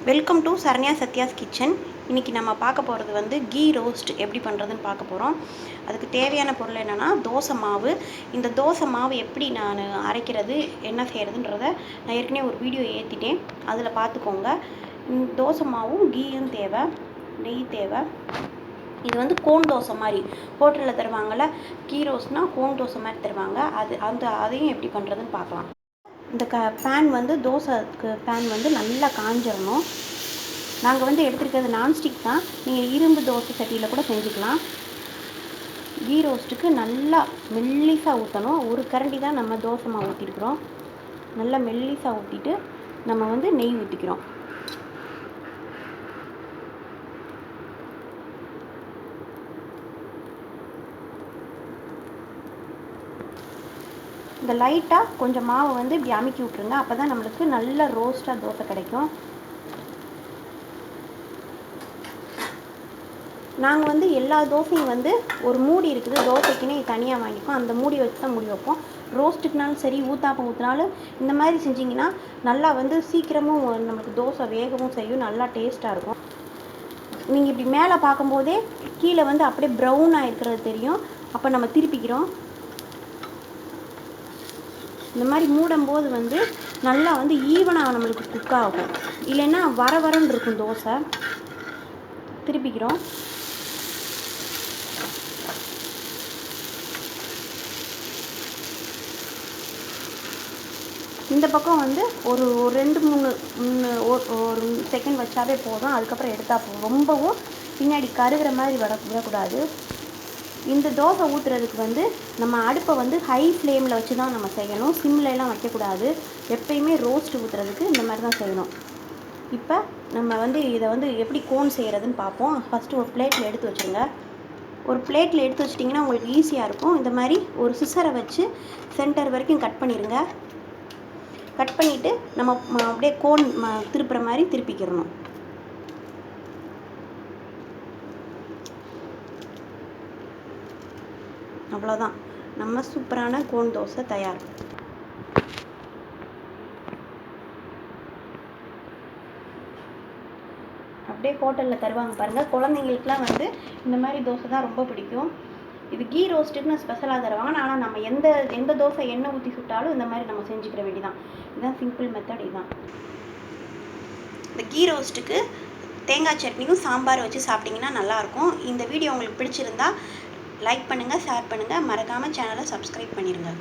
Welcome to Saranya Sathya's kitchen. இன்றைக்கி நம்ம பார்க்க போகிறது வந்து கீ ரோஸ்ட் எப்படி பண்ணுறதுன்னு பார்க்க போகிறோம். அதுக்கு தேவையான பொருள் என்னென்னா தோசை மாவு. இந்த தோசை மாவு எப்படி நான் அரைக்கிறது என்ன செய்கிறதுன்றத நான் ஏற்கனவே ஒரு வீடியோ ஏற்றிட்டேன், அதில் பார்த்துக்கோங்க. தோசை மாவும் கீயும் தேவை, நெய் தேவை. இது வந்து கோன் தோசை மாதிரி ஹோட்டலில் தருவாங்கள்ல, கீ ரோஸ்ட்னால் கோன் தோசை மாதிரி தருவாங்க. அதையும் எப்படி பண்ணுறதுன்னு பார்க்கலாம். இந்த பேன் வந்து தோசைக்கு பேன் வந்து நல்லா காஞ்சிடணும். நாங்கள் வந்து எடுத்துருக்கிறது நான்ஸ்டிக் தான், நீங்கள் இரும்பு தோசை சட்டியில் கூட செஞ்சுக்கலாம். கீ ரோஸ்ட்டுக்கு நல்லா மெல்லிசாக ஊற்றணும். ஒரு கரண்டி தான் நம்ம தோசை மாவு ஊற்றிருக்கிறோம். நல்லா மெல்லிசாக ஊற்றிட்டு நம்ம வந்து நெய் ஊற்றிக்கிறோம். இந்த லைட்டாக கொஞ்சம் மாவை வந்து இப்படி அமுக்கி விட்ருங்க. அப்போ தான் நம்மளுக்கு நல்ல ரோஸ்ட்டாக தோசை கிடைக்கும். நாங்கள் வந்து எல்லா தோசையும் வந்து ஒரு மூடி இருக்குது, தோசைக்குன்னே தனியாக வாங்கிப்போம். அந்த மூடி வச்சு தான் மூடி வைப்போம். ரோஸ்ட்டுக்குனாலும் சரி, ஊத்தாப்பம் ஊற்றினாலும் இந்த மாதிரி செஞ்சிங்கன்னா நல்லா வந்து சீக்கிரமும் நம்மளுக்கு தோசை வேகவும் செய்யும், நல்லா டேஸ்ட்டாக இருக்கும். நீங்கள் இப்படி மேலே பார்க்கும்போதே கீழே வந்து அப்படியே ப்ரௌனாக இருக்கிறது தெரியும். அப்போ நம்ம திருப்பிக்கிறோம். இந்த மாதிரி மூடும்போது வந்து நல்லா வந்து ஈவனாக நம்மளுக்கு குக் ஆகும். இல்லைன்னா வரன்னு இருக்கும் தோசை. திருப்பிக்கிறோம். இந்த பக்கம் வந்து ஒரு 2-3 செகண்ட் வச்சாவே போதும். அதுக்கப்புறம் எடுத்தால் போதும். ரொம்பவும் பின்னாடி கருகிற மாதிரி விடக்கூடாது. இந்த தோசை ஊற்றுறதுக்கு வந்து நம்ம அடுப்பை வந்து ஹை ஃப்ளேமில் வச்சு தான் நம்ம செய்யணும், சிம்லெலாம் வைக்கக்கூடாது. எப்பயுமே ரோஸ்ட் ஊற்றுறதுக்கு இந்த மாதிரி தான் செய்யணும். இப்போ நம்ம வந்து இதை வந்து எப்படி கோன் செய்கிறதுன்னு பார்ப்போம். ஃபஸ்ட்டு ஒரு பிளேட்டில் எடுத்து வச்சுருங்க. ஒரு பிளேட்டில் எடுத்து வச்சிட்டிங்கன்னா உங்களுக்கு ஈஸியாக இருக்கும். இந்த மாதிரி ஒரு சிசரை வச்சு சென்டர் வரைக்கும் கட் பண்ணிடுங்க. கட் பண்ணிவிட்டு நம்ம அப்படியே கோன் திருப்புற மாதிரி திருப்பிக்கிறணும். அவ்வளோதான், நம்ம சூப்பரான கோன் தோசை தயார். அப்படியே ஹோட்டலில் தருவாங்க பாருங்கள். குழந்தைங்களுக்குலாம் வந்து இந்த மாதிரி தோசை தான் ரொம்ப பிடிக்கும். இது கீ ரோஸ்ட்டுக்குன்னு ஸ்பெஷலாக தருவாங்க. ஆனால் நம்ம எந்த தோசை எண்ணெய் ஊற்றி சுட்டாலும் இந்த மாதிரி நம்ம செஞ்சுக்கிற வேண்டியதான். இதுதான் சிம்பிள் மெத்தட். இதுதான் இந்த கீ ரோஸ்ட்டுக்கு தேங்காய் சட்னியும் சாம்பார் வச்சு சாப்பிட்டிங்கன்னா நல்லாயிருக்கும். இந்த வீடியோ உங்களுக்கு பிடிச்சிருந்தா லைக் பண்ணுங்கள், ஷேர் பண்ணுங்கள், மறக்காமல் சேனலை சப்ஸ்கிரைப் பண்ணிடுங்க.